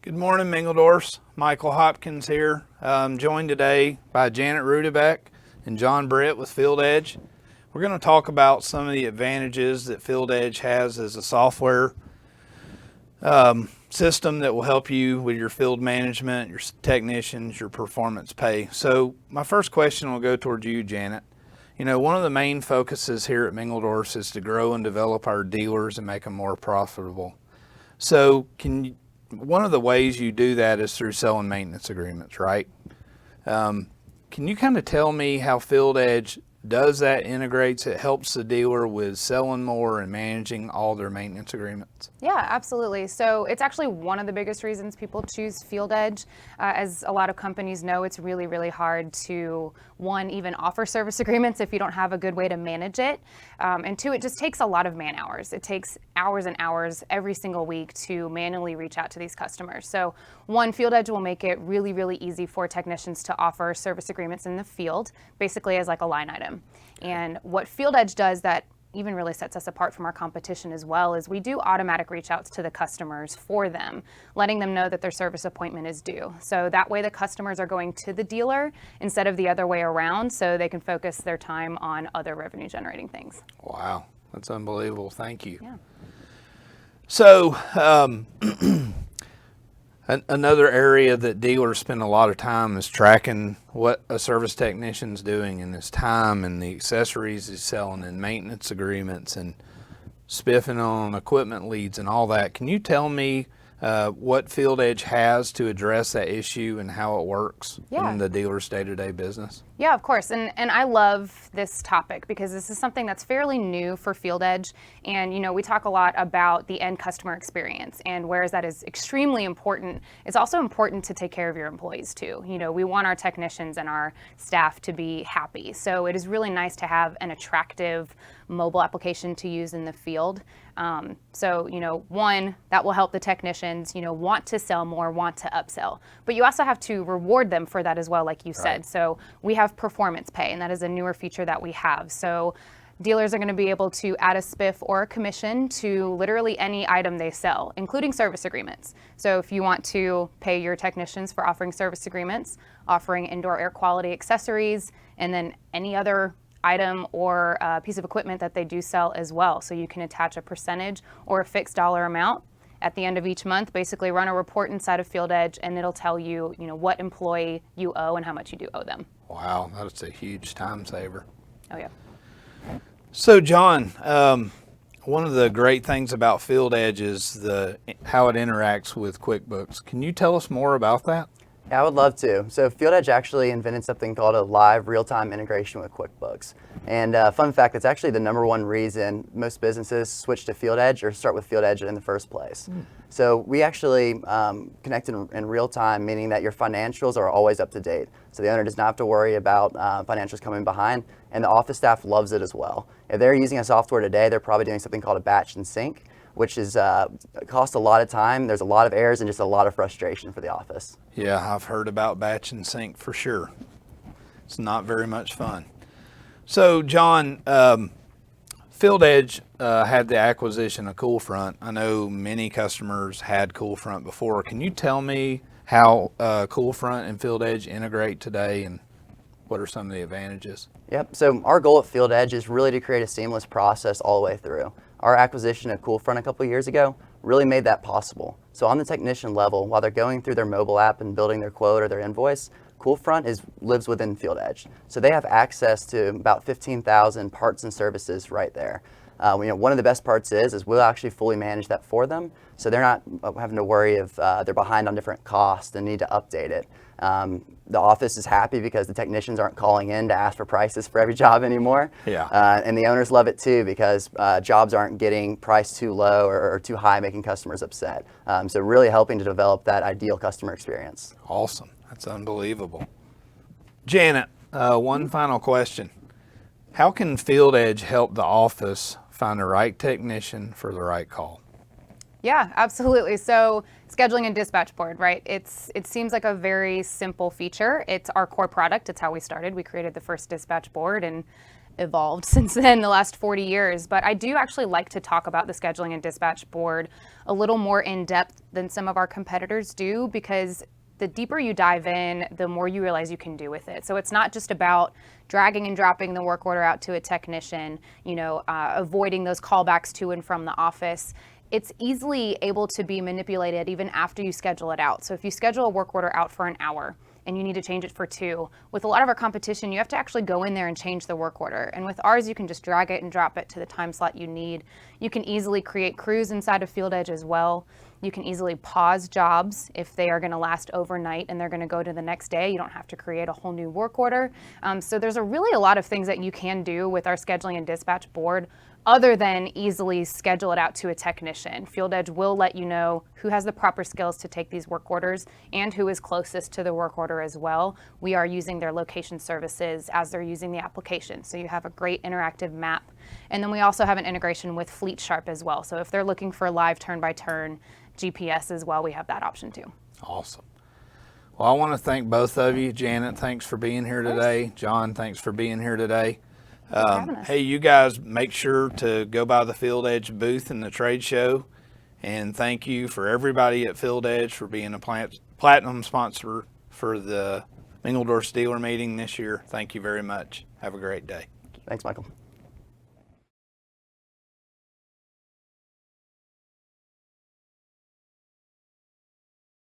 Good morning, Mingledorffs. Michael Hopkins here. I'm joined today by Janet Rudebeck and John Britt with FieldEdge. We're going to talk about some of the advantages that FieldEdge has as a software system that will help you with your field management, your technicians, your performance pay. So my first question will go towards you, Janet. You know, one of the main focuses here at Mingledorff's is to grow and develop our dealers and make them more profitable. So one of the ways you do that is through selling maintenance agreements, right? Can you kind of tell me how FieldEdge does that, integrates it, helps the dealer with selling more and managing all their maintenance agreements? Yeah, absolutely. So it's actually one of the biggest reasons people choose FieldEdge. As a lot of companies know, it's really, really hard to, one, even offer service agreements if you don't have a good way to manage it. And two, it just takes a lot of man hours. It takes hours and hours every single week to manually reach out to these customers. So one, FieldEdge will make it really, really easy for technicians to offer service agreements in the field, basically as like a line item. And what FieldEdge does that even really sets us apart from our competition as well is we do automatic reach outs to the customers for them, letting them know that their service appointment is due. So that way the customers are going to the dealer instead of the other way around, so they can focus their time on other revenue generating things. Wow, that's unbelievable. Thank you. Yeah. So another area that dealers spend a lot of time is tracking what a service technician's doing in his time and the accessories he's selling and maintenance agreements and spiffing on equipment leads and all that. Can you tell me what FieldEdge has to address that issue and how it works in the dealer's day-to-day business? Yeah, of course. And I love this topic because this is something that's fairly new for FieldEdge. And, you know, we talk a lot about the end customer experience, and whereas that is extremely important, it's also important to take care of your employees too. You know, we want our technicians and our staff to be happy. So it is really nice to have an attractive mobile application to use in the field. So, you know, one, that will help the technicians, you know, want to sell more, want to upsell. But you also have to reward them for that as well, like you said. So we have performance pay, and that is a newer feature that we have. So dealers are going to be able to add a spiff or a commission to literally any item they sell, including service agreements. So if you want to pay your technicians for offering service agreements, offering indoor air quality accessories, and then any other item or piece of equipment that they do sell as well. So you can attach a percentage or a fixed dollar amount at the end of each month, basically run a report inside of FieldEdge, and it'll tell you, you know, what employee you owe and how much you do owe them. Wow, that's a huge time saver. Oh yeah. So John, one of the great things about FieldEdge is how it interacts with QuickBooks. Can you tell us more about that? Yeah, I would love to. So FieldEdge actually invented something called a live real-time integration with QuickBooks. And fun fact, it's actually the #1 reason most businesses switch to FieldEdge or start with FieldEdge in the first place. So we actually connect in real time, meaning that your financials are always up to date. So the owner does not have to worry about financials coming behind, and the office staff loves it as well. If they're using a software today, they're probably doing something called a batch and sync, which is costs a lot of time. There's a lot of errors and just a lot of frustration for the office. Yeah, I've heard about batch and sync for sure. It's not very much fun. So John, FieldEdge had the acquisition of CoolFront. I know many customers had CoolFront before. Can you tell me how CoolFront and FieldEdge integrate today, and what are some of the advantages? Yep, so our goal at FieldEdge is really to create a seamless process all the way through. Our acquisition of CoolFront a couple years ago really made that possible. So on the technician level, while they're going through their mobile app and building their quote or their invoice, CoolFront lives within FieldEdge. So they have access to about 15,000 parts and services right there. You know, one of the best parts is we'll actually fully manage that for them, so they're not having to worry if they're behind on different costs and need to update it. The office is happy because the technicians aren't calling in to ask for prices for every job anymore. Yeah. And the owners love it too because jobs aren't getting priced too low or too high, making customers upset. So really helping to develop that ideal customer experience. Awesome. That's unbelievable. Janet, one final question. How can FieldEdge help the office find the right technician for the right call? Yeah, absolutely. So scheduling and dispatch board, right? It seems like a very simple feature. It's our core product. It's how we started. We created the first dispatch board, and evolved since then, the last 40 years. But I do actually like to talk about the scheduling and dispatch board a little more in depth than some of our competitors do, because the deeper you dive in, the more you realize you can do with it. So it's not just about dragging and dropping the work order out to a technician, avoiding those callbacks to and from the office. It's easily able to be manipulated even after you schedule it out. So if you schedule a work order out for an hour and you need to change it for 2, with a lot of our competition, you have to actually go in there and change the work order. And with ours, you can just drag it and drop it to the time slot you need. You can easily create crews inside of FieldEdge as well. You can easily pause jobs if they are going to last overnight and they're going to go to the next day. You don't have to create a whole new work order. So there's really a lot of things that you can do with our scheduling and dispatch board other than easily schedule it out to a technician. FieldEdge will let you know who has the proper skills to take these work orders and who is closest to the work order as well. We are using their location services as they're using the application. So you have a great interactive map. And then we also have an integration with Fleet Sharp as well. So if they're looking for live turn-by-turn GPS as well, we have that option too. Awesome. Well, I want to thank both of you. Janet, thanks for being here today. John, thanks for being here today. Hey, you guys make sure to go by the FieldEdge booth in the trade show. And thank you for everybody at FieldEdge for being a platinum sponsor for the Mingledorff dealer meeting this year. Thank you very much. Have a great day. Thanks, Michael.